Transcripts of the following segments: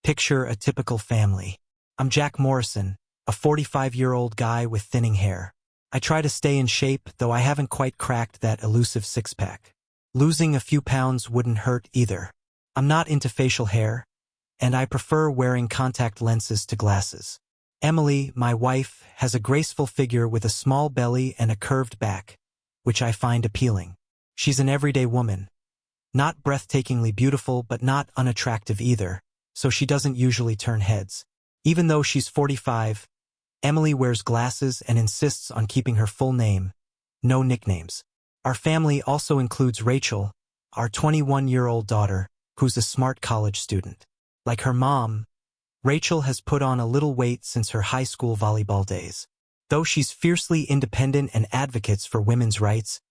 Picture a typical family. I'm Jack Morrison, a 45-year-old guy with thinning hair. I try to stay in shape, though I haven't quite cracked that elusive six-pack. Losing a few pounds wouldn't hurt either. I'm not into facial hair, and I prefer wearing contact lenses to glasses. Emily, my wife, has a graceful figure with a small belly and a curved back, which I find appealing. She's an everyday woman. Not breathtakingly beautiful, but not unattractive either, so she doesn't usually turn heads. Even though she's 45, Emily wears glasses and insists on keeping her full name, no nicknames. Our family also includes Rachel, our 21-year-old daughter, who's a smart college student. Like her mom, Rachel has put on a little weight since her high school volleyball days. Though she's fiercely independent and advocates for women's rights,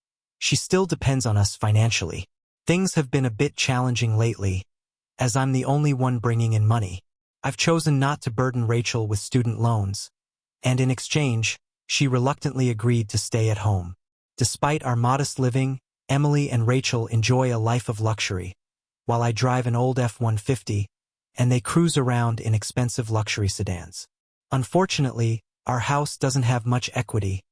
she still depends on us financially. Things have been a bit challenging lately, as I'm the only one bringing in money. I've chosen not to burden Rachel with student loans, and in exchange, she reluctantly agreed to stay at home. Despite our modest living, Emily and Rachel enjoy a life of luxury, while I drive an old F-150, and they cruise around in expensive luxury sedans. Unfortunately, our house doesn't have much equity,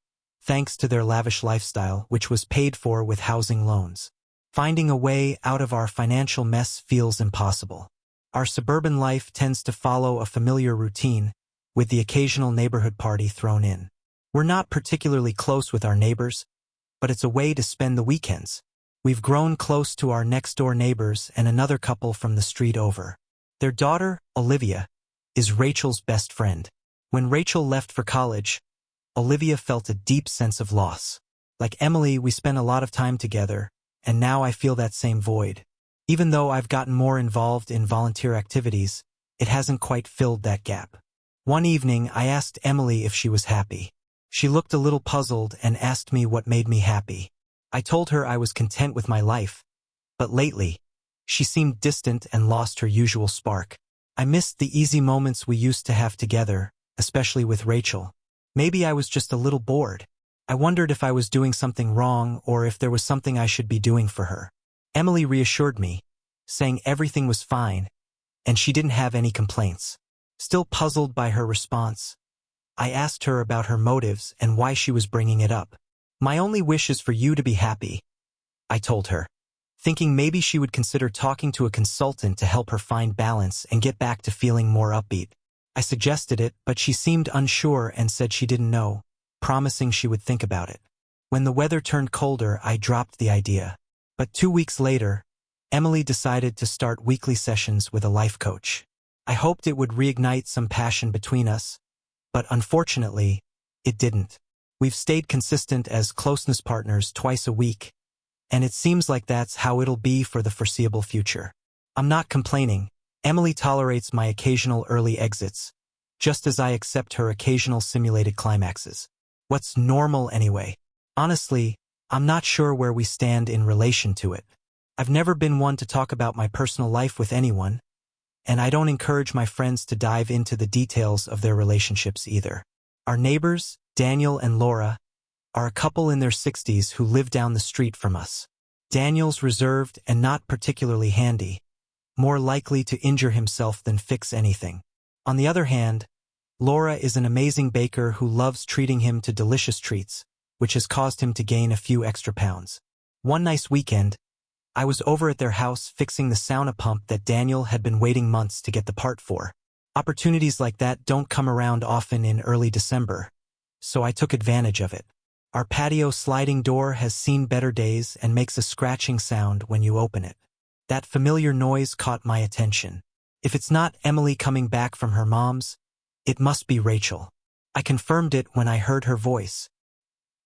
thanks to their lavish lifestyle, which was paid for with housing loans. Finding a way out of our financial mess feels impossible. Our suburban life tends to follow a familiar routine, with the occasional neighborhood party thrown in. We're not particularly close with our neighbors, but it's a way to spend the weekends. We've grown close to our next-door neighbors and another couple from the street over. Their daughter, Olivia, is Rachel's best friend. When Rachel left for college, Olivia felt a deep sense of loss. Like Emily, we spent a lot of time together, and now I feel that same void. Even though I've gotten more involved in volunteer activities, it hasn't quite filled that gap. One evening, I asked Emily if she was happy. She looked a little puzzled and asked me what made me happy. I told her I was content with my life, but lately, she seemed distant and lost her usual spark. I missed the easy moments we used to have together, especially with Rachel. Maybe I was just a little bored. I wondered if I was doing something wrong or if there was something I should be doing for her. Emily reassured me, saying everything was fine, and she didn't have any complaints. Still puzzled by her response, I asked her about her motives and why she was bringing it up. My only wish is for you to be happy, I told her, thinking maybe she would consider talking to a consultant to help her find balance and get back to feeling more upbeat. I suggested it, but she seemed unsure and said she didn't know, promising she would think about it. When the weather turned colder, I dropped the idea. But 2 weeks later, Emily decided to start weekly sessions with a life coach. I hoped it would reignite some passion between us, but unfortunately, it didn't. We've stayed consistent as closeness partners twice a week, and it seems like that's how it'll be for the foreseeable future. I'm not complaining. Emily tolerates my occasional early exits, just as I accept her occasional simulated climaxes. What's normal anyway? Honestly, I'm not sure where we stand in relation to it. I've never been one to talk about my personal life with anyone, and I don't encourage my friends to dive into the details of their relationships either. Our neighbors, Daniel and Laura, are a couple in their 60s who live down the street from us. Daniel's reserved and not particularly handy, more likely to injure himself than fix anything. On the other hand, Laura is an amazing baker who loves treating him to delicious treats, which has caused him to gain a few extra pounds. One nice weekend, I was over at their house fixing the sauna pump that Daniel had been waiting months to get the part for. Opportunities like that don't come around often in early December, so I took advantage of it. Our patio sliding door has seen better days and makes a scratching sound when you open it. That familiar noise caught my attention. If it's not Emily coming back from her mom's, it must be Rachel. I confirmed it when I heard her voice.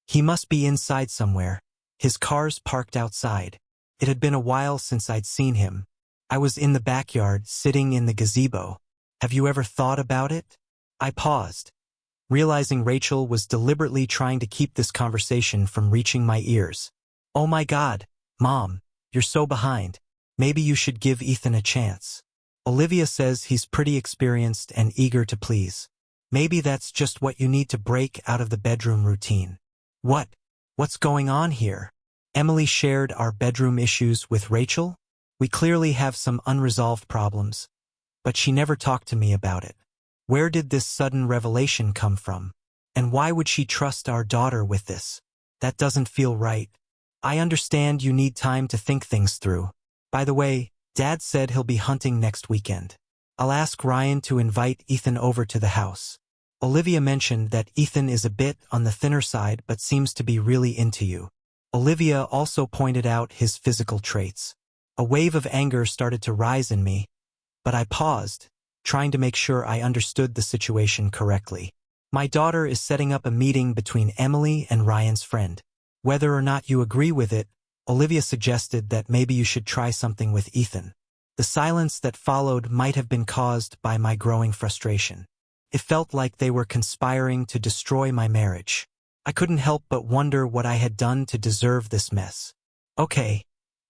He must be inside somewhere. His car's parked outside. It had been a while since I'd seen him. I was in the backyard, sitting in the gazebo. Have you ever thought about it? I paused, realizing Rachel was deliberately trying to keep this conversation from reaching my ears. Oh my God, Mom, you're so behind. Maybe you should give Ethan a chance. Olivia says he's pretty experienced and eager to please. Maybe that's just what you need to break out of the bedroom routine. What's going on here? Emily shared our bedroom issues with Rachel. We clearly have some unresolved problems, but she never talked to me about it. Where did this sudden revelation come from? And why would she trust our daughter with this? That doesn't feel right. I understand you need time to think things through. By the way, Dad said he'll be hunting next weekend. I'll ask Ryan to invite Ethan over to the house. Olivia mentioned that Ethan is a bit on the thinner side but seems to be really into you. Olivia also pointed out his physical traits. A wave of anger started to rise in me, but I paused, trying to make sure I understood the situation correctly. My daughter is setting up a meeting between Emily and Ryan's friend. Whether or not you agree with it, Olivia suggested that maybe you should try something with Ethan. The silence that followed might have been caused by my growing frustration. It felt like they were conspiring to destroy my marriage. I couldn't help but wonder what I had done to deserve this mess. Okay,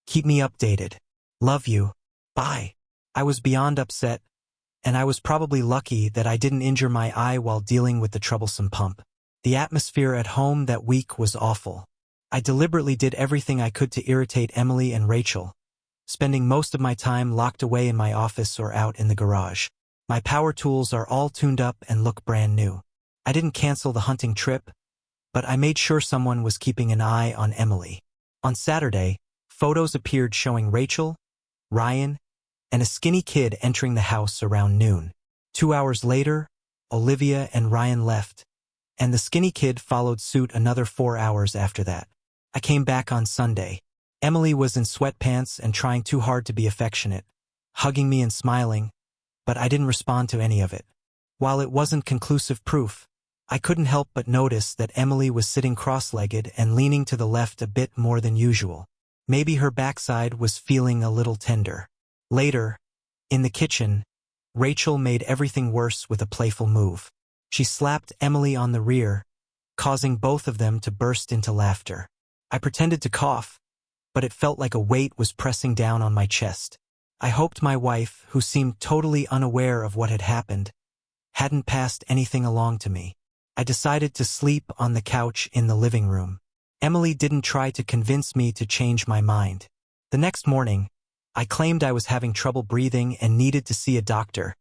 keep me updated. Love you. Bye. I was beyond upset, and I was probably lucky that I didn't injure my eye while dealing with the troublesome pump. The atmosphere at home that week was awful. I deliberately did everything I could to irritate Emily and Rachel, spending most of my time locked away in my office or out in the garage. My power tools are all tuned up and look brand new. I didn't cancel the hunting trip, but I made sure someone was keeping an eye on Emily. On Saturday, photos appeared showing Rachel, Ryan, and a skinny kid entering the house around noon. 2 hours later, Olivia and Ryan left, and the skinny kid followed suit another 4 hours after that. I came back on Sunday. Emily was in sweatpants and trying too hard to be affectionate, hugging me and smiling, but I didn't respond to any of it. While it wasn't conclusive proof, I couldn't help but notice that Emily was sitting cross-legged and leaning to the left a bit more than usual. Maybe her backside was feeling a little tender. Later, in the kitchen, Rachel made everything worse with a playful move. She slapped Emily on the rear, causing both of them to burst into laughter. I pretended to cough, but it felt like a weight was pressing down on my chest. I hoped my wife, who seemed totally unaware of what had happened, hadn't passed anything along to me. I decided to sleep on the couch in the living room. Emily didn't try to convince me to change my mind. The next morning, I claimed I was having trouble breathing and needed to see a doctor,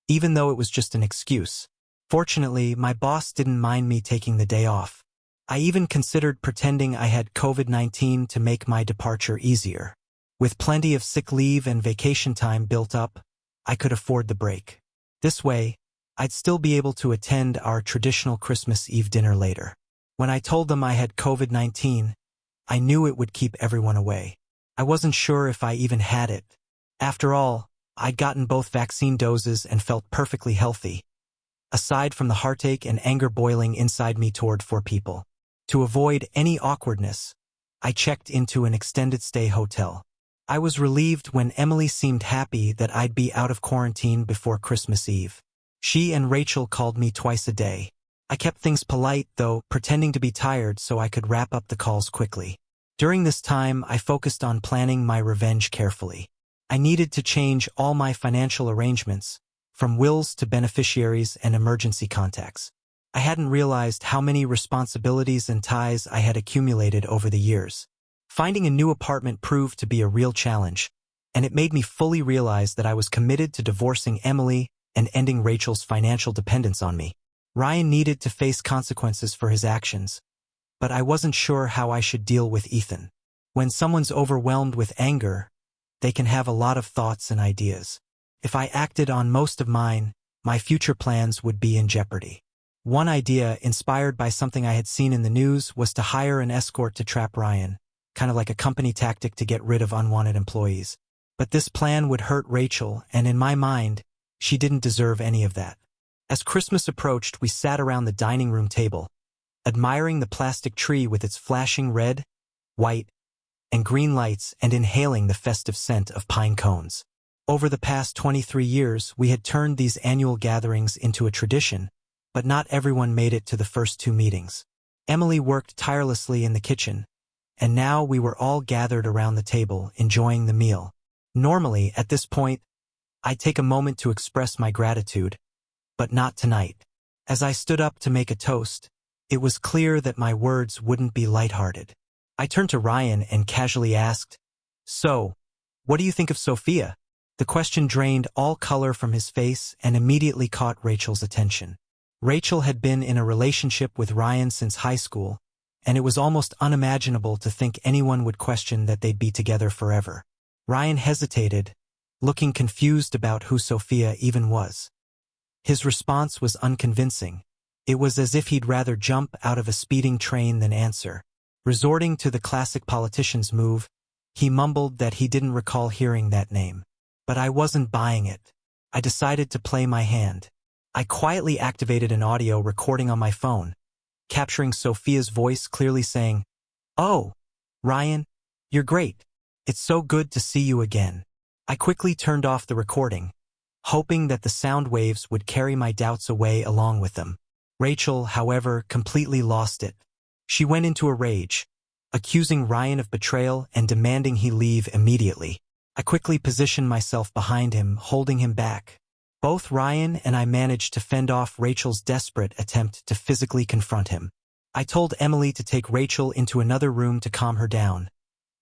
even though it was just an excuse. Fortunately, my boss didn't mind me taking the day off. I even considered pretending I had COVID-19 to make my departure easier. With plenty of sick leave and vacation time built up, I could afford the break. This way, I'd still be able to attend our traditional Christmas Eve dinner later. When I told them I had COVID-19, I knew it would keep everyone away. I wasn't sure if I even had it. After all, I'd gotten both vaccine doses and felt perfectly healthy, aside from the heartache and anger boiling inside me toward 4 people. To avoid any awkwardness, I checked into an extended stay hotel. I was relieved when Emily seemed happy that I'd be out of quarantine before Christmas Eve. She and Rachel called me twice a day. I kept things polite, though, pretending to be tired so I could wrap up the calls quickly. During this time, I focused on planning my revenge carefully. I needed to change all my financial arrangements, from wills to beneficiaries and emergency contacts. I hadn't realized how many responsibilities and ties I had accumulated over the years. Finding a new apartment proved to be a real challenge, and it made me fully realize that I was committed to divorcing Emily and ending Rachel's financial dependence on me. Ryan needed to face consequences for his actions, but I wasn't sure how I should deal with Ethan. When someone's overwhelmed with anger, they can have a lot of thoughts and ideas. If I acted on most of mine, my future plans would be in jeopardy. One idea, inspired by something I had seen in the news, was to hire an escort to trap Ryan, kind of like a company tactic to get rid of unwanted employees. But this plan would hurt Rachel, and in my mind, she didn't deserve any of that. As Christmas approached, we sat around the dining room table, admiring the plastic tree with its flashing red, white, and green lights and inhaling the festive scent of pine cones. Over the past 23 years, we had turned these annual gatherings into a tradition, but not everyone made it to the first 2 meetings. Emily worked tirelessly in the kitchen, and now we were all gathered around the table, enjoying the meal. Normally, at this point, I'd take a moment to express my gratitude, but not tonight. As I stood up to make a toast, it was clear that my words wouldn't be lighthearted. I turned to Ryan and casually asked, "So, what do you think of Sophia?" The question drained all color from his face and immediately caught Rachel's attention. Rachel had been in a relationship with Ryan since high school, and it was almost unimaginable to think anyone would question that they'd be together forever. Ryan hesitated, looking confused about who Sophia even was. His response was unconvincing. It was as if he'd rather jump out of a speeding train than answer. Resorting to the classic politician's move, he mumbled that he didn't recall hearing that name. But I wasn't buying it. I decided to play my hand. I quietly activated an audio recording on my phone, capturing Sophia's voice clearly saying, "Oh, Ryan, you're great. It's so good to see you again." I quickly turned off the recording, hoping that the sound waves would carry my doubts away along with them. Rachel, however, completely lost it. She went into a rage, accusing Ryan of betrayal and demanding he leave immediately. I quickly positioned myself behind him, holding him back. Both Ryan and I managed to fend off Rachel's desperate attempt to physically confront him. I told Emily to take Rachel into another room to calm her down,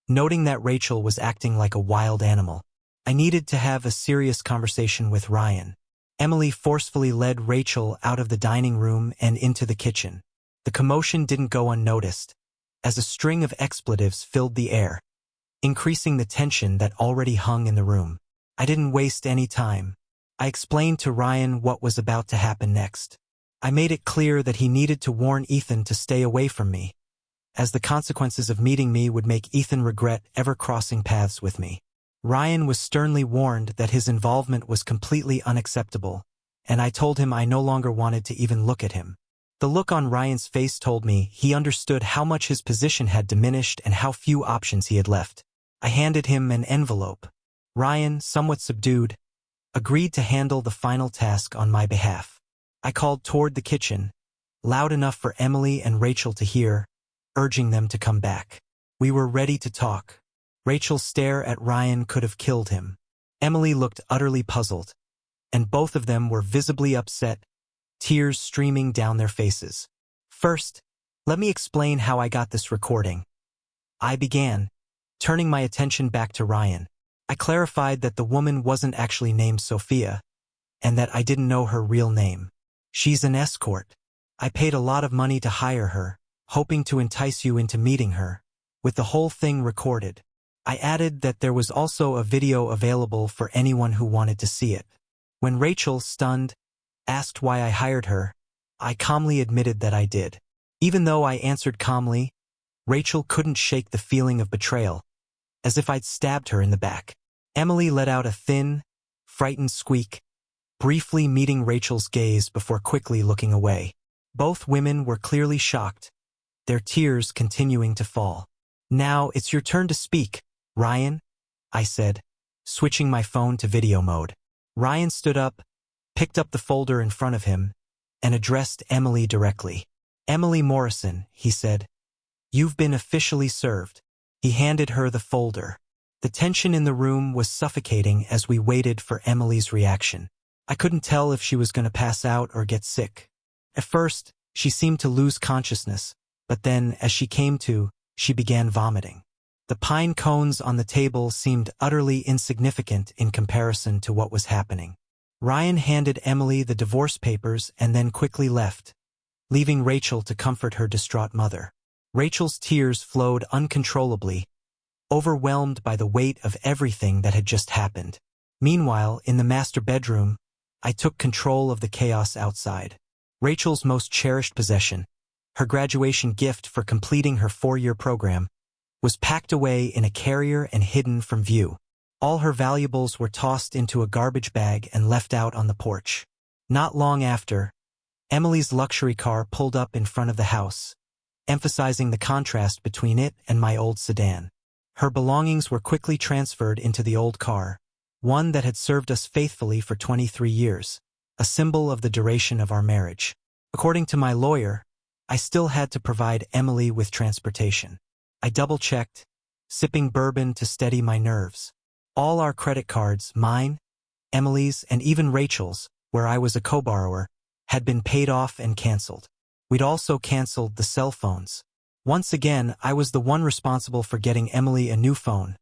noting that Rachel was acting like a wild animal. I needed to have a serious conversation with Ryan. Emily forcefully led Rachel out of the dining room and into the kitchen. The commotion didn't go unnoticed, as a string of expletives filled the air, increasing the tension that already hung in the room. I didn't waste any time. I explained to Ryan what was about to happen next. I made it clear that he needed to warn Ethan to stay away from me, as the consequences of meeting me would make Ethan regret ever crossing paths with me. Ryan was sternly warned that his involvement was completely unacceptable, and I told him I no longer wanted to even look at him. The look on Ryan's face told me he understood how much his position had diminished and how few options he had left. I handed him an envelope. Ryan, somewhat subdued, agreed to handle the final task on my behalf. I called toward the kitchen, loud enough for Emily and Rachel to hear, urging them to come back. We were ready to talk. Rachel's stare at Ryan could have killed him. Emily looked utterly puzzled, and both of them were visibly upset, tears streaming down their faces. "First, let me explain how I got this recording," I began, turning my attention back to Ryan. I clarified that the woman wasn't actually named Sophia, and that I didn't know her real name. "She's an escort. I paid a lot of money to hire her, hoping to entice you into meeting her, with the whole thing recorded." I added that there was also a video available for anyone who wanted to see it. When Rachel, stunned, asked why I hired her, I calmly admitted that I did. Even though I answered calmly, Rachel couldn't shake the feeling of betrayal, as if I'd stabbed her in the back. Emily let out a thin, frightened squeak, briefly meeting Rachel's gaze before quickly looking away. Both women were clearly shocked, their tears continuing to fall. "Now it's your turn to speak, Ryan," I said, switching my phone to video mode. Ryan stood up, picked up the folder in front of him, and addressed Emily directly. "Emily Morrison," he said, "you've been officially served." He handed her the folder. The tension in the room was suffocating as we waited for Emily's reaction. I couldn't tell if she was going to pass out or get sick. At first, she seemed to lose consciousness, but then, as she came to, she began vomiting. The pine cones on the table seemed utterly insignificant in comparison to what was happening. Ryan handed Emily the divorce papers and then quickly left, leaving Rachel to comfort her distraught mother. Rachel's tears flowed uncontrollably, overwhelmed by the weight of everything that had just happened. Meanwhile, in the master bedroom, I took control of the chaos outside. Rachel's most cherished possession, her graduation gift for completing her 4-year program, was packed away in a carrier and hidden from view. All her valuables were tossed into a garbage bag and left out on the porch. Not long after, Emily's luxury car pulled up in front of the house, emphasizing the contrast between it and my old sedan. Her belongings were quickly transferred into the old car, one that had served us faithfully for 23 years, a symbol of the duration of our marriage. According to my lawyer, I still had to provide Emily with transportation. I double-checked, sipping bourbon to steady my nerves. All our credit cards, mine, Emily's, and even Rachel's, where I was a co-borrower, had been paid off and canceled. We'd also canceled the cell phones. Once again, I was the one responsible for getting Emily a new phone,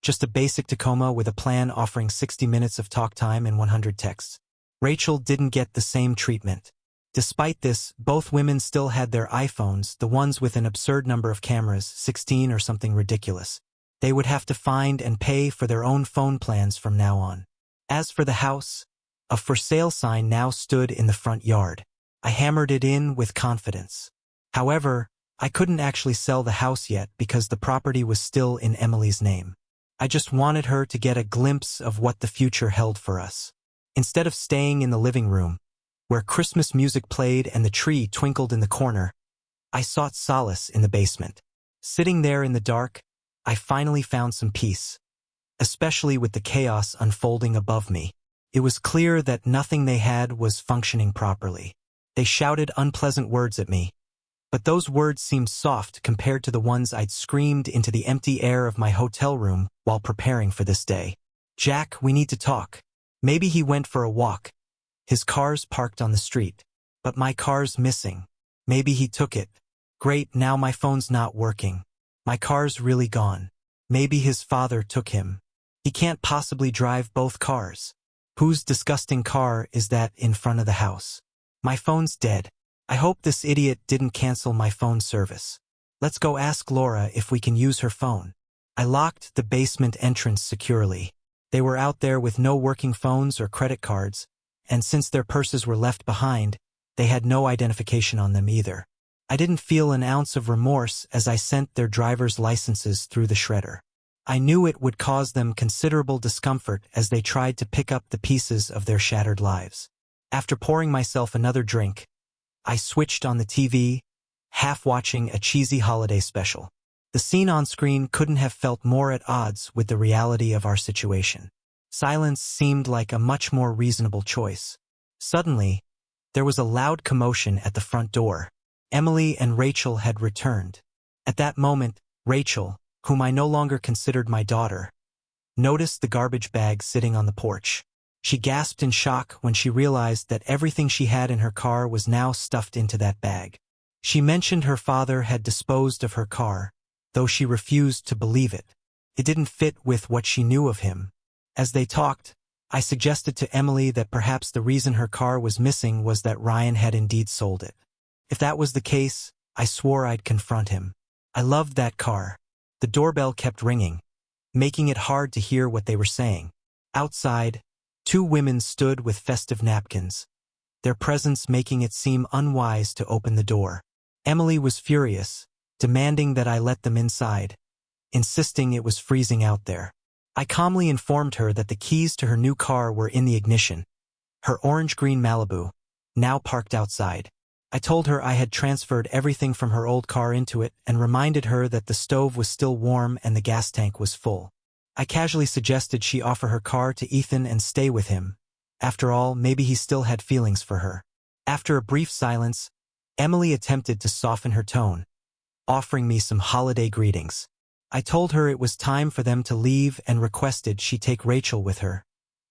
Just a basic Tacoma with a plan offering 60 minutes of talk time and 100 texts. Rachel didn't get the same treatment. Despite this, both women still had their iPhones, the ones with an absurd number of cameras, 16 or something ridiculous. They would have to find and pay for their own phone plans from now on. As for the house, a for sale sign now stood in the front yard. I hammered it in with confidence. However, I couldn't actually sell the house yet because the property was still in Emily's name. I just wanted her to get a glimpse of what the future held for us. Instead of staying in the living room, where Christmas music played and the tree twinkled in the corner, I sought solace in the basement. Sitting there in the dark, I finally found some peace, especially with the chaos unfolding above me. It was clear that nothing they had was functioning properly. They shouted unpleasant words at me, but those words seemed soft compared to the ones I'd screamed into the empty air of my hotel room while preparing for this day. "Jack, we need to talk." Maybe he went for a walk. His car's parked on the street. But my car's missing. Maybe he took it. Great, now my phone's not working. My car's really gone. Maybe his father took him. He can't possibly drive both cars. Whose disgusting car is that in front of the house? My phone's dead. I hope this idiot didn't cancel my phone service. Let's go ask Laura if we can use her phone. I locked the basement entrance securely. They were out there with no working phones or credit cards, and since their purses were left behind, they had no identification on them either. I didn't feel an ounce of remorse as I sent their driver's licenses through the shredder. I knew it would cause them considerable discomfort as they tried to pick up the pieces of their shattered lives. After pouring myself another drink, I switched on the TV, half watching a cheesy holiday special. The scene on screen couldn't have felt more at odds with the reality of our situation. Silence seemed like a much more reasonable choice. Suddenly, there was a loud commotion at the front door. Emily and Rachel had returned. At that moment, Rachel, whom I no longer considered my daughter, noticed the garbage bag sitting on the porch. She gasped in shock when she realized that everything she had in her car was now stuffed into that bag. She mentioned her father had disposed of her car, though she refused to believe it. It didn't fit with what she knew of him. As they talked, I suggested to Emily that perhaps the reason her car was missing was that Ryan had indeed sold it. If that was the case, I swore I'd confront him. I loved that car. The doorbell kept ringing, making it hard to hear what they were saying. Outside, two women stood with festive napkins, their presence making it seem unwise to open the door. Emily was furious, demanding that I let them inside, insisting it was freezing out there. I calmly informed her that the keys to her new car were in the ignition, her orange-green Malibu, now parked outside. I told her I had transferred everything from her old car into it and reminded her that the stove was still warm and the gas tank was full. I casually suggested she offer her car to Ethan and stay with him. After all, maybe he still had feelings for her. After a brief silence, Emily attempted to soften her tone, offering me some holiday greetings. I told her it was time for them to leave and requested she take Rachel with her,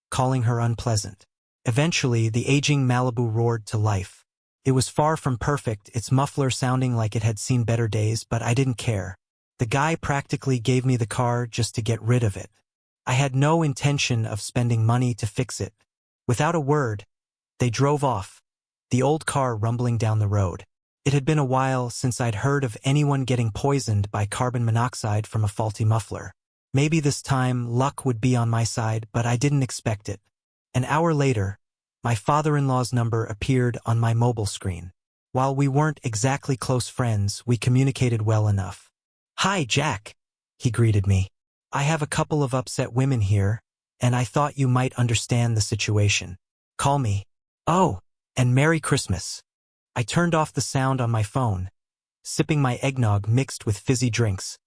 calling her unpleasant. Eventually, the aging Malibu roared to life. It was far from perfect, its muffler sounding like it had seen better days, but I didn't care. The guy practically gave me the car just to get rid of it. I had no intention of spending money to fix it. Without a word, they drove off, the old car rumbling down the road. It had been a while since I'd heard of anyone getting poisoned by carbon monoxide from a faulty muffler. Maybe this time luck would be on my side, but I didn't expect it. An hour later, my father-in-law's number appeared on my mobile screen. While we weren't exactly close friends, we communicated well enough. "Hi, Jack," he greeted me. "I have a couple of upset women here, and I thought you might understand the situation. Call me. Oh, and Merry Christmas." I turned off the sound on my phone, sipping my eggnog mixed with fizzy drinks,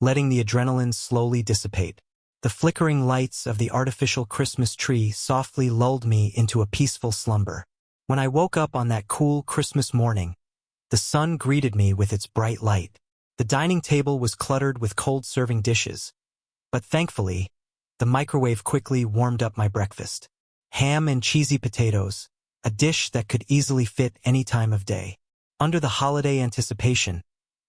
letting the adrenaline slowly dissipate. The flickering lights of the artificial Christmas tree softly lulled me into a peaceful slumber. When I woke up on that cool Christmas morning, the sun greeted me with its bright light. The dining table was cluttered with cold serving dishes, but thankfully, the microwave quickly warmed up my breakfast. Ham and cheesy potatoes, a dish that could easily fit any time of day. Under the holiday anticipation,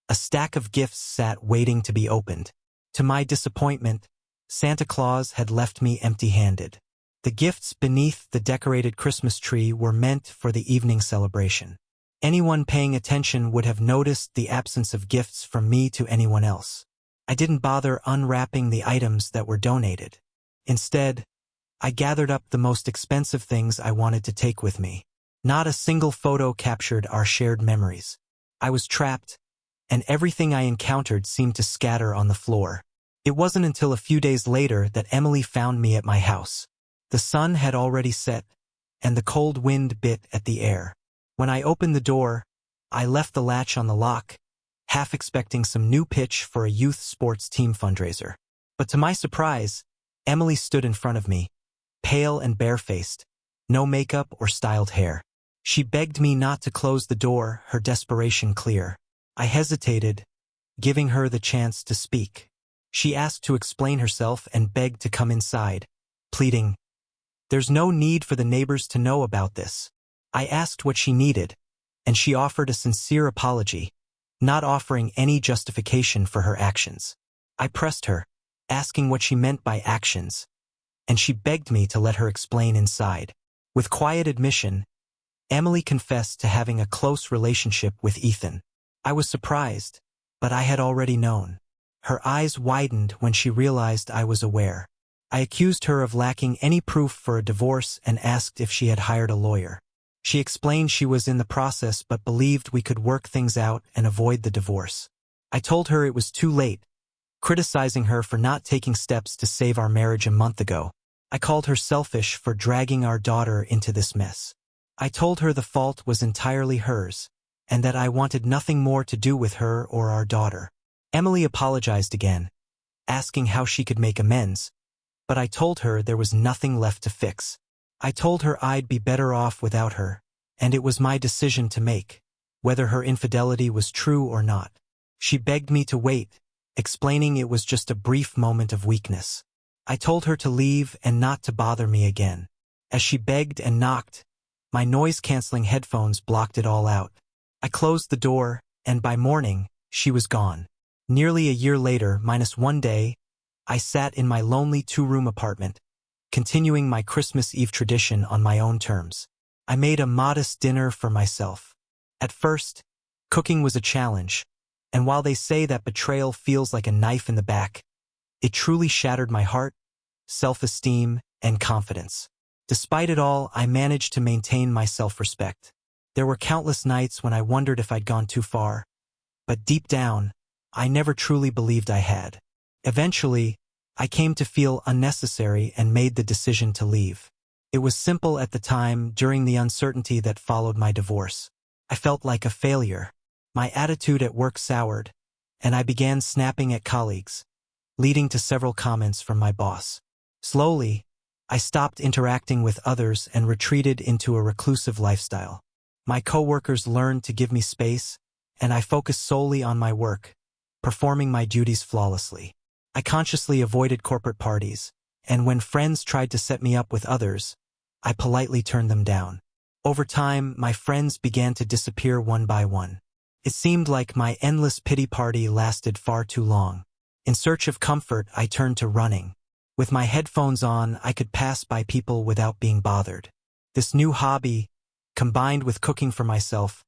a stack of gifts sat waiting to be opened. To my disappointment, Santa Claus had left me empty-handed. The gifts beneath the decorated Christmas tree were meant for the evening celebration. Anyone paying attention would have noticed the absence of gifts from me to anyone else. I didn't bother unwrapping the items that were donated. Instead, I gathered up the most expensive things I wanted to take with me. Not a single photo captured our shared memories. I was trapped, and everything I encountered seemed to scatter on the floor. It wasn't until a few days later that Emily found me at my house. The sun had already set, and the cold wind bit at the air. When I opened the door, I left the latch on the lock, half expecting some new pitch for a youth sports team fundraiser. But to my surprise, Emily stood in front of me, pale and barefaced, no makeup or styled hair. She begged me not to close the door, her desperation clear. I hesitated, giving her the chance to speak. She asked to explain herself and begged to come inside, pleading, "There's no need for the neighbors to know about this." I asked what she needed, and she offered a sincere apology, not offering any justification for her actions. I pressed her, asking what she meant by actions, and she begged me to let her explain inside. With quiet admission, Emily confessed to having a close relationship with Ethan. I was surprised, but I had already known. Her eyes widened when she realized I was aware. I accused her of lacking any proof for a divorce and asked if she had hired a lawyer. She explained she was in the process but believed we could work things out and avoid the divorce. I told her it was too late, criticizing her for not taking steps to save our marriage a month ago. I called her selfish for dragging our daughter into this mess. I told her the fault was entirely hers, and that I wanted nothing more to do with her or our daughter. Emily apologized again, asking how she could make amends, but I told her there was nothing left to fix. I told her I'd be better off without her, and it was my decision to make, whether her infidelity was true or not. She begged me to wait, explaining it was just a brief moment of weakness. I told her to leave and not to bother me again. As she begged and knocked, my noise-canceling headphones blocked it all out. I closed the door, and by morning, she was gone. Nearly a year later, minus one day, I sat in my lonely two-room apartment, continuing my Christmas Eve tradition on my own terms. I made a modest dinner for myself. At first, cooking was a challenge, and while they say that betrayal feels like a knife in the back, it truly shattered my heart, self-esteem, and confidence. Despite it all, I managed to maintain my self-respect. There were countless nights when I wondered if I'd gone too far, but deep down, I never truly believed I had. Eventually, I came to feel unnecessary and made the decision to leave. It was simple at the time during the uncertainty that followed my divorce. I felt like a failure. My attitude at work soured, and I began snapping at colleagues, leading to several comments from my boss. Slowly, I stopped interacting with others and retreated into a reclusive lifestyle. My coworkers learned to give me space, and I focused solely on my work, performing my duties flawlessly. I consciously avoided corporate parties, and when friends tried to set me up with others, I politely turned them down. Over time, my friends began to disappear one by one. It seemed like my endless pity party lasted far too long. In search of comfort, I turned to running. With my headphones on, I could pass by people without being bothered. This new hobby, combined with cooking for myself,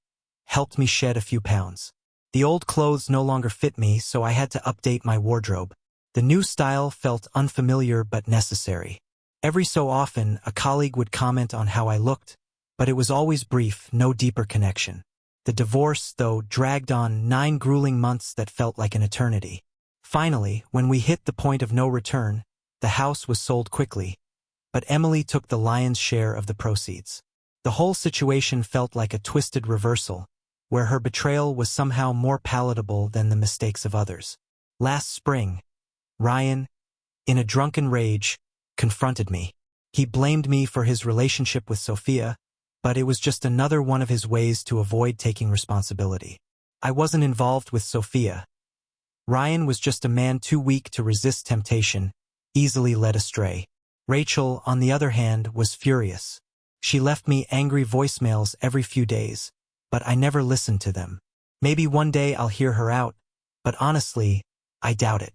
helped me shed a few pounds. The old clothes no longer fit me, so I had to update my wardrobe. The new style felt unfamiliar but necessary. Every so often, a colleague would comment on how I looked, but it was always brief, no deeper connection. The divorce, though, dragged on 9 grueling months that felt like an eternity. Finally, when we hit the point of no return, the house was sold quickly, but Emily took the lion's share of the proceeds. The whole situation felt like a twisted reversal, where her betrayal was somehow more palatable than the mistakes of others. Last spring, Ryan, in a drunken rage, confronted me. He blamed me for his relationship with Sophia, but it was just another one of his ways to avoid taking responsibility. I wasn't involved with Sophia. Ryan was just a man too weak to resist temptation, easily led astray. Rachel, on the other hand, was furious. She left me angry voicemails every few days, but I never listened to them. Maybe one day I'll hear her out, but honestly, I doubt it.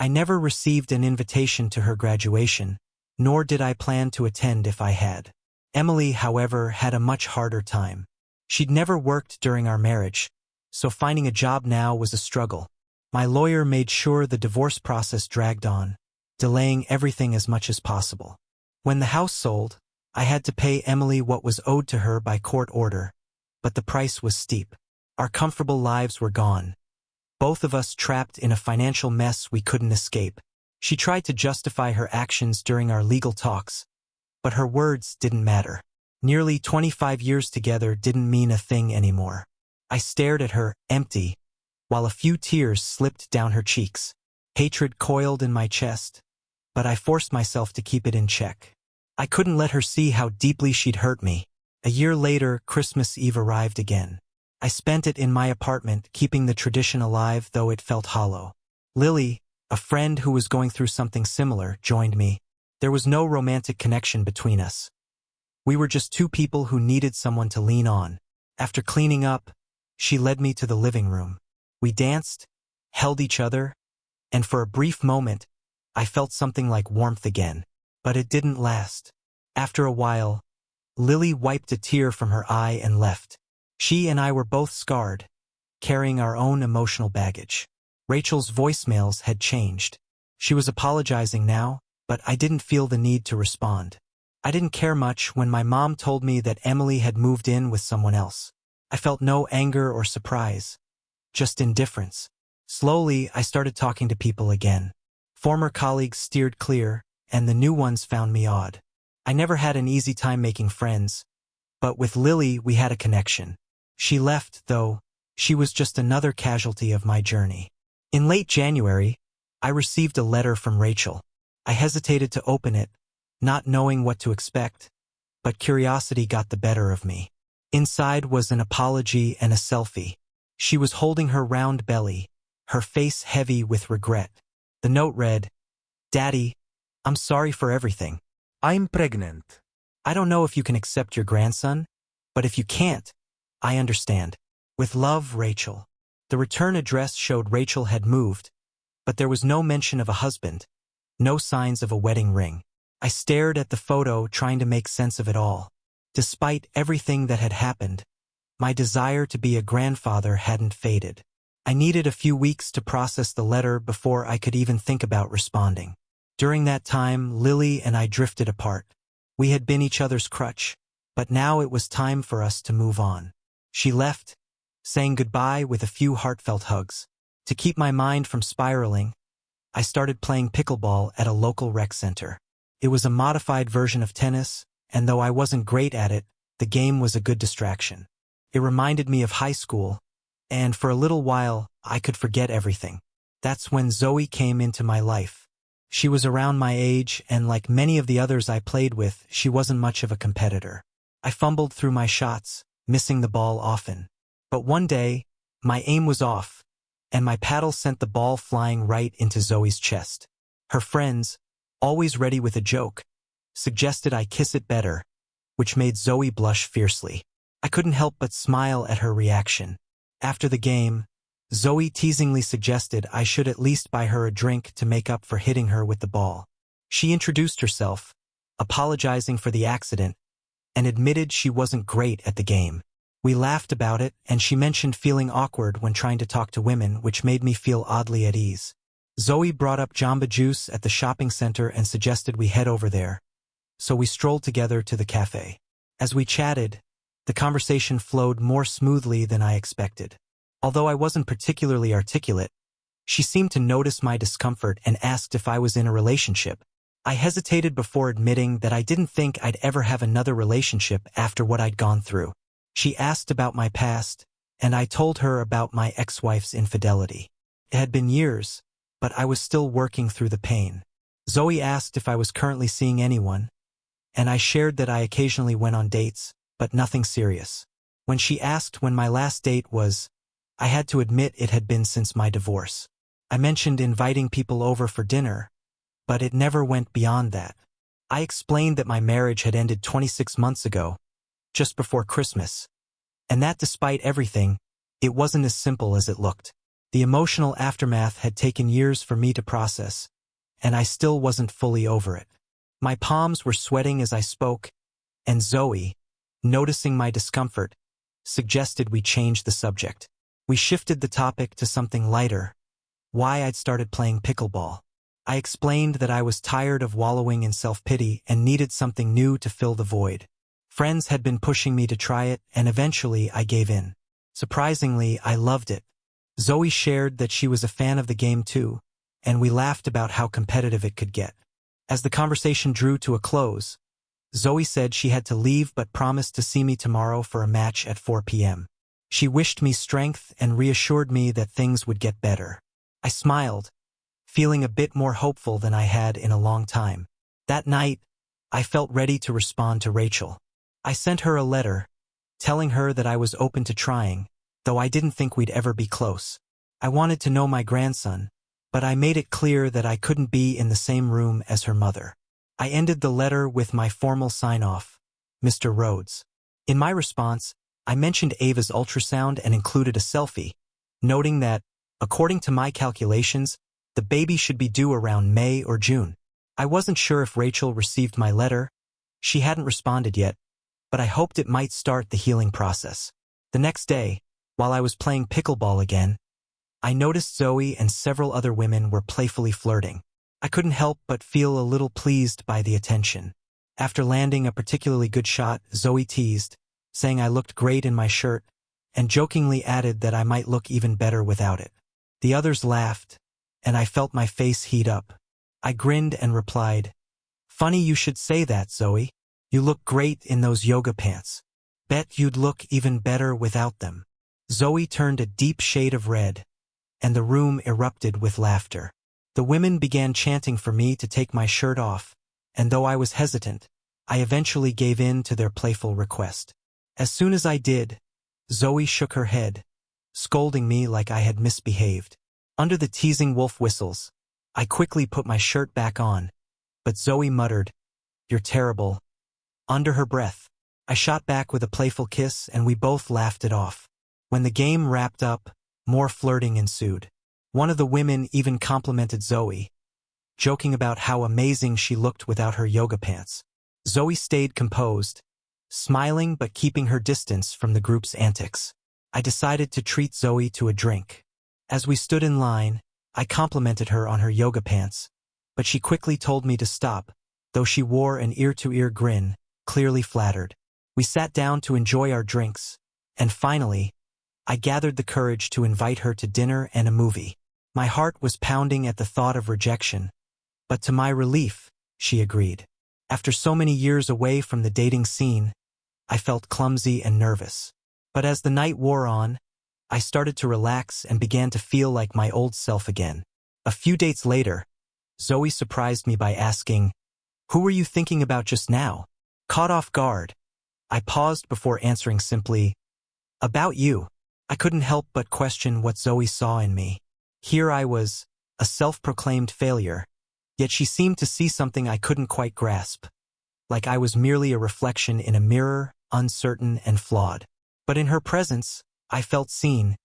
I never received an invitation to her graduation, nor did I plan to attend if I had. Emily, however, had a much harder time. She'd never worked during our marriage, so finding a job now was a struggle. My lawyer made sure the divorce process dragged on, delaying everything as much as possible. When the house sold, I had to pay Emily what was owed to her by court order, but the price was steep. Our comfortable lives were gone, both of us trapped in a financial mess we couldn't escape. She tried to justify her actions during our legal talks, but her words didn't matter. Nearly 25 years together didn't mean a thing anymore. I stared at her, empty, while a few tears slipped down her cheeks. Hatred coiled in my chest, but I forced myself to keep it in check. I couldn't let her see how deeply she'd hurt me. A year later, Christmas Eve arrived again. I spent it in my apartment, keeping the tradition alive, though it felt hollow. Lily, a friend who was going through something similar, joined me. There was no romantic connection between us. We were just two people who needed someone to lean on. After cleaning up, she led me to the living room. We danced, held each other, and for a brief moment, I felt something like warmth again. But it didn't last. After a while, Lily wiped a tear from her eye and left. She and I were both scarred, carrying our own emotional baggage. Rachel's voicemails had changed. She was apologizing now, but I didn't feel the need to respond. I didn't care much when my mom told me that Emily had moved in with someone else. I felt no anger or surprise, just indifference. Slowly, I started talking to people again. Former colleagues steered clear, and the new ones found me odd. I never had an easy time making friends, but with Lily we had a connection. She left, though. She was just another casualty of my journey. In late January, I received a letter from Rachel. I hesitated to open it, not knowing what to expect, but curiosity got the better of me. Inside was an apology and a selfie. She was holding her round belly, her face heavy with regret. The note read, "Daddy, I'm sorry for everything. I'm pregnant. I don't know if you can accept your grandson, but if you can't, I understand. With love, Rachel." The return address showed Rachel had moved, but there was no mention of a husband, no signs of a wedding ring. I stared at the photo, trying to make sense of it all. Despite everything that had happened, my desire to be a grandfather hadn't faded. I needed a few weeks to process the letter before I could even think about responding. During that time, Lily and I drifted apart. We had been each other's crutch, but now it was time for us to move on. She left, saying goodbye with a few heartfelt hugs. To keep my mind from spiraling, I started playing pickleball at a local rec center. It was a modified version of tennis, and though I wasn't great at it, the game was a good distraction. It reminded me of high school, and for a little while, I could forget everything. That's when Zoe came into my life. She was around my age, and like many of the others I played with, she wasn't much of a competitor. I fumbled through my shots, missing the ball often. But one day, my aim was off, and my paddle sent the ball flying right into Zoe's chest. Her friends, always ready with a joke, suggested I kiss it better, which made Zoe blush fiercely. I couldn't help but smile at her reaction. After the game, Zoe teasingly suggested I should at least buy her a drink to make up for hitting her with the ball. She introduced herself, apologizing for the accident, and admitted she wasn't great at the game. We laughed about it, and she mentioned feeling awkward when trying to talk to women, which made me feel oddly at ease. Zoe brought up Jamba Juice at the shopping center and suggested we head over there, so we strolled together to the cafe. As we chatted, the conversation flowed more smoothly than I expected. Although I wasn't particularly articulate, she seemed to notice my discomfort and asked if I was in a relationship. I hesitated before admitting that I didn't think I'd ever have another relationship after what I'd gone through. She asked about my past, and I told her about my ex-wife's infidelity. It had been years, but I was still working through the pain. Zoe asked if I was currently seeing anyone, and I shared that I occasionally went on dates, but nothing serious. When she asked when my last date was, I had to admit it had been since my divorce. I mentioned inviting people over for dinner, but it never went beyond that. I explained that my marriage had ended 26 months ago, just before Christmas, and that despite everything, it wasn't as simple as it looked. The emotional aftermath had taken years for me to process, and I still wasn't fully over it. My palms were sweating as I spoke, and Zoe, noticing my discomfort, suggested we change the subject. We shifted the topic to something lighter, why I'd started playing pickleball. I explained that I was tired of wallowing in self-pity and needed something new to fill the void. Friends had been pushing me to try it, and eventually I gave in. Surprisingly, I loved it. Zoe shared that she was a fan of the game too, and we laughed about how competitive it could get. As the conversation drew to a close, Zoe said she had to leave but promised to see me tomorrow for a match at 4 p.m. She wished me strength and reassured me that things would get better. I smiled, feeling a bit more hopeful than I had in a long time. That night, I felt ready to respond to Rachel. I sent her a letter, telling her that I was open to trying, though I didn't think we'd ever be close. I wanted to know my grandson, but I made it clear that I couldn't be in the same room as her mother. I ended the letter with my formal sign-off, Mr. Rhodes. In my response, I mentioned Ava's ultrasound and included a selfie, noting that, according to my calculations, the baby should be due around May or June. I wasn't sure if Rachel received my letter. She hadn't responded yet, but I hoped it might start the healing process. The next day, while I was playing pickleball again, I noticed Zoe and several other women were playfully flirting. I couldn't help but feel a little pleased by the attention. After landing a particularly good shot, Zoe teased, saying I looked great in my shirt, and jokingly added that I might look even better without it. The others laughed, and I felt my face heat up. I grinned and replied, "Funny you should say that, Zoe. You look great in those yoga pants. Bet you'd look even better without them." Zoe turned a deep shade of red, and the room erupted with laughter. The women began chanting for me to take my shirt off, and though I was hesitant, I eventually gave in to their playful request. As soon as I did, Zoe shook her head, scolding me like I had misbehaved. Under the teasing wolf whistles, I quickly put my shirt back on, but Zoe muttered, "You're terrible," under her breath. I shot back with a playful kiss, and we both laughed it off. When the game wrapped up, more flirting ensued. One of the women even complimented Zoe, joking about how amazing she looked without her yoga pants. Zoe stayed composed, smiling but keeping her distance from the group's antics. I decided to treat Zoe to a drink. As we stood in line, I complimented her on her yoga pants, but she quickly told me to stop, though she wore an ear-to-ear grin, clearly flattered. We sat down to enjoy our drinks, and finally, I gathered the courage to invite her to dinner and a movie. My heart was pounding at the thought of rejection, but to my relief, she agreed. After so many years away from the dating scene, I felt clumsy and nervous. But as the night wore on, I started to relax and began to feel like my old self again. A few dates later, Zoe surprised me by asking, "Who were you thinking about just now?" Caught off guard, I paused before answering simply, "About you." I couldn't help but question what Zoe saw in me. Here I was, a self-proclaimed failure, yet she seemed to see something I couldn't quite grasp, like I was merely a reflection in a mirror, uncertain and flawed. But in her presence, I felt seen,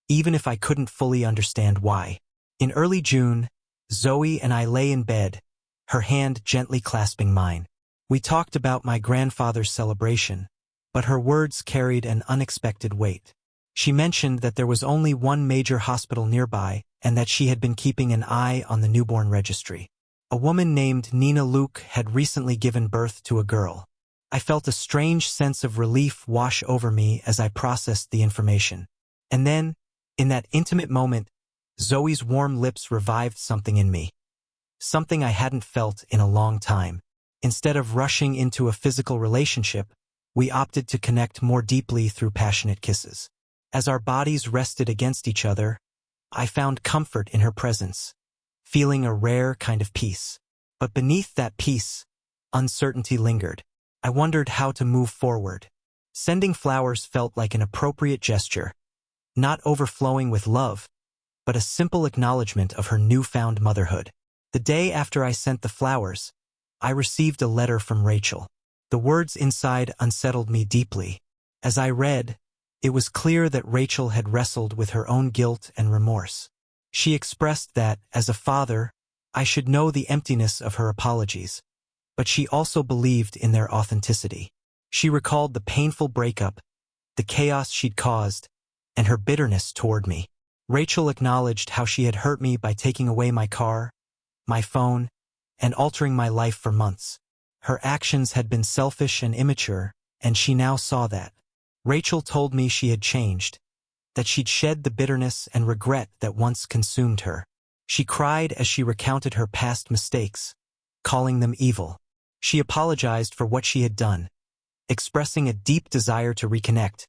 even if I couldn't fully understand why. In early June, Zoe and I lay in bed, her hand gently clasping mine. We talked about my grandfather's celebration, but her words carried an unexpected weight. She mentioned that there was only one major hospital nearby and that she had been keeping an eye on the newborn registry. A woman named Nina Luke had recently given birth to a girl. I felt a strange sense of relief wash over me as I processed the information. And then, in that intimate moment, Zoe's warm lips revived something in me. Something I hadn't felt in a long time. Instead of rushing into a physical relationship, we opted to connect more deeply through passionate kisses. As our bodies rested against each other, I found comfort in her presence, feeling a rare kind of peace. But beneath that peace, uncertainty lingered. I wondered how to move forward. Sending flowers felt like an appropriate gesture, not overflowing with love, but a simple acknowledgement of her newfound motherhood. The day after I sent the flowers, I received a letter from Rachel. The words inside unsettled me deeply. As I read, It was clear that Rachel had wrestled with her own guilt and remorse. She expressed that, as a father, I should know the emptiness of her apologies, but she also believed in their authenticity. She recalled the painful breakup, the chaos she'd caused, and her bitterness toward me. Rachel acknowledged how she had hurt me by taking away my car, my phone, and altering my life for months. Her actions had been selfish and immature, and she now saw that. Rachel told me she had changed, that she'd shed the bitterness and regret that once consumed her. She cried as she recounted her past mistakes, calling them evil. She apologized for what she had done, expressing a deep desire to reconnect,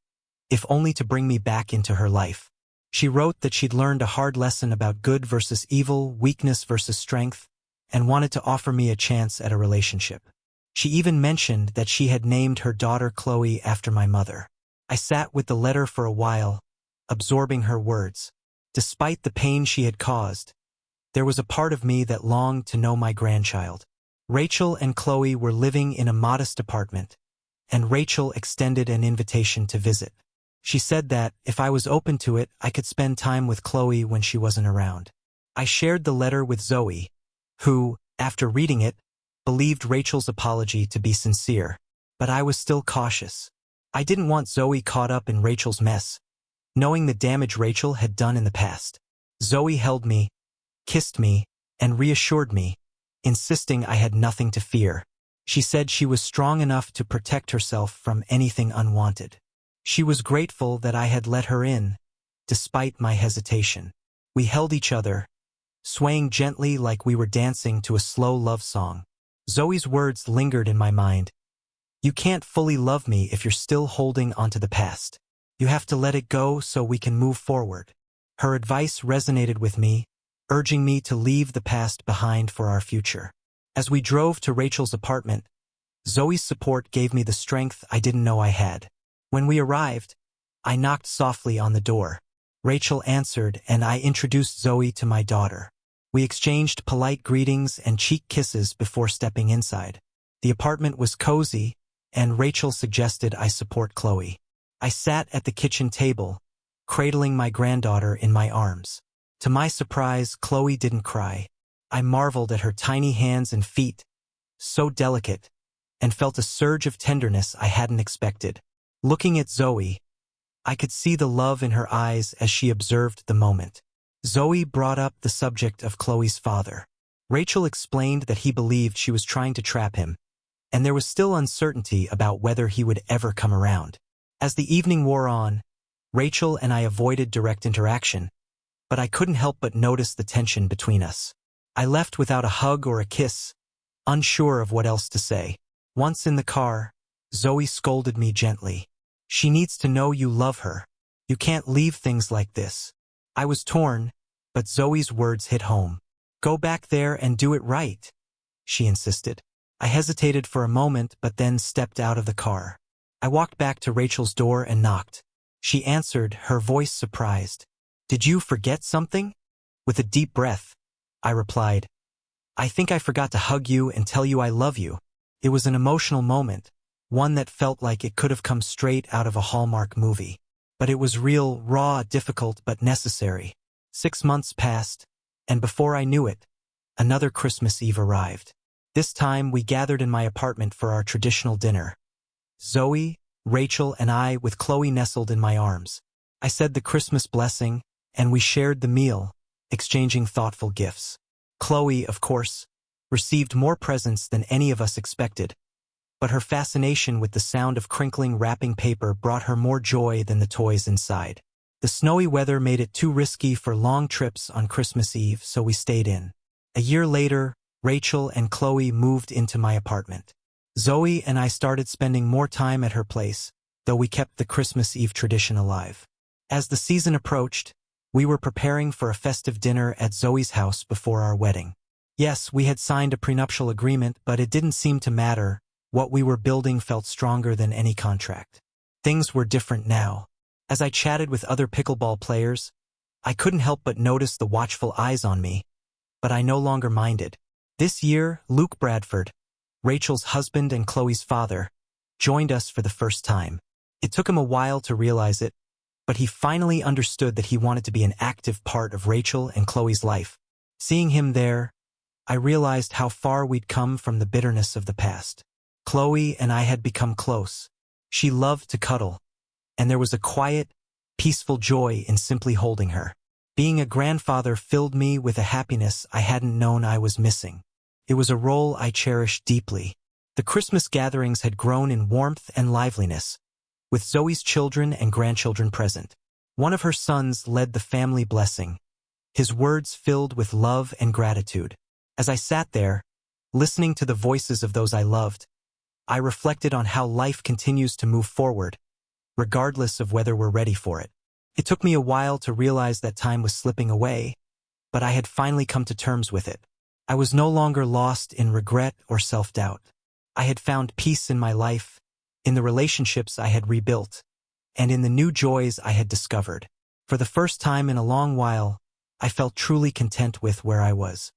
if only to bring me back into her life. She wrote that she'd learned a hard lesson about good versus evil, weakness versus strength, and wanted to offer me a chance at a relationship. She even mentioned that she had named her daughter Chloe after my mother. I sat with the letter for a while, absorbing her words. Despite the pain she had caused, there was a part of me that longed to know my grandchild. Rachel and Chloe were living in a modest apartment, and Rachel extended an invitation to visit. She said that, if I was open to it, I could spend time with Chloe when she wasn't around. I shared the letter with Zoe, who, after reading it, believed Rachel's apology to be sincere. But I was still cautious. I didn't want Zoe caught up in Rachel's mess, knowing the damage Rachel had done in the past. Zoe held me, kissed me, and reassured me, insisting I had nothing to fear. She said she was strong enough to protect herself from anything unwanted. She was grateful that I had let her in, despite my hesitation. We held each other, swaying gently like we were dancing to a slow love song. Zoe's words lingered in my mind. You can't fully love me if you're still holding onto the past. You have to let it go so we can move forward. Her advice resonated with me, urging me to leave the past behind for our future. As we drove to Rachel's apartment, Zoe's support gave me the strength I didn't know I had. When we arrived, I knocked softly on the door. Rachel answered, and I introduced Zoe to my daughter. We exchanged polite greetings and cheek kisses before stepping inside. The apartment was cozy, and Rachel suggested I support Chloe. I sat at the kitchen table, cradling my granddaughter in my arms. To my surprise, Chloe didn't cry. I marveled at her tiny hands and feet, so delicate, and felt a surge of tenderness I hadn't expected. Looking at Zoe, I could see the love in her eyes as she observed the moment. Zoe brought up the subject of Chloe's father. Rachel explained that he believed she was trying to trap him, and there was still uncertainty about whether he would ever come around. As the evening wore on, Rachel and I avoided direct interaction, but I couldn't help but notice the tension between us. I left without a hug or a kiss, unsure of what else to say. Once in the car, Zoe scolded me gently. She needs to know you love her. You can't leave things like this. I was torn, but Zoe's words hit home. Go back there and do it right, she insisted. I hesitated for a moment but then stepped out of the car. I walked back to Rachel's door and knocked. She answered, her voice surprised. Did you forget something? With a deep breath, I replied, I think I forgot to hug you and tell you I love you. It was an emotional moment, one that felt like it could have come straight out of a Hallmark movie. But it was real, raw, difficult, but necessary. 6 months passed, and before I knew it, another Christmas Eve arrived. This time we gathered in my apartment for our traditional dinner. Zoe, Rachel, and I, with Chloe nestled in my arms. I said the Christmas blessing, and we shared the meal, exchanging thoughtful gifts. Chloe, of course, received more presents than any of us expected, but her fascination with the sound of crinkling wrapping paper brought her more joy than the toys inside. The snowy weather made it too risky for long trips on Christmas Eve, so we stayed in. A year later, Rachel and Chloe moved into my apartment. Zoe and I started spending more time at her place, though we kept the Christmas Eve tradition alive. As the season approached, we were preparing for a festive dinner at Zoe's house before our wedding. Yes, we had signed a prenuptial agreement, but it didn't seem to matter. What we were building felt stronger than any contract. Things were different now. As I chatted with other pickleball players, I couldn't help but notice the watchful eyes on me, but I no longer minded. This year, Luke Bradford, Rachel's husband and Chloe's father, joined us for the first time. It took him a while to realize it, but he finally understood that he wanted to be an active part of Rachel and Chloe's life. Seeing him there, I realized how far we'd come from the bitterness of the past. Chloe and I had become close. She loved to cuddle, and there was a quiet, peaceful joy in simply holding her. Being a grandfather filled me with a happiness I hadn't known I was missing. It was a role I cherished deeply. The Christmas gatherings had grown in warmth and liveliness, with Zoe's children and grandchildren present. One of her sons led the family blessing, his words filled with love and gratitude. As I sat there, listening to the voices of those I loved, I reflected on how life continues to move forward, regardless of whether we're ready for it. It took me a while to realize that time was slipping away, but I had finally come to terms with it. I was no longer lost in regret or self-doubt. I had found peace in my life, in the relationships I had rebuilt, and in the new joys I had discovered. For the first time in a long while, I felt truly content with where I was.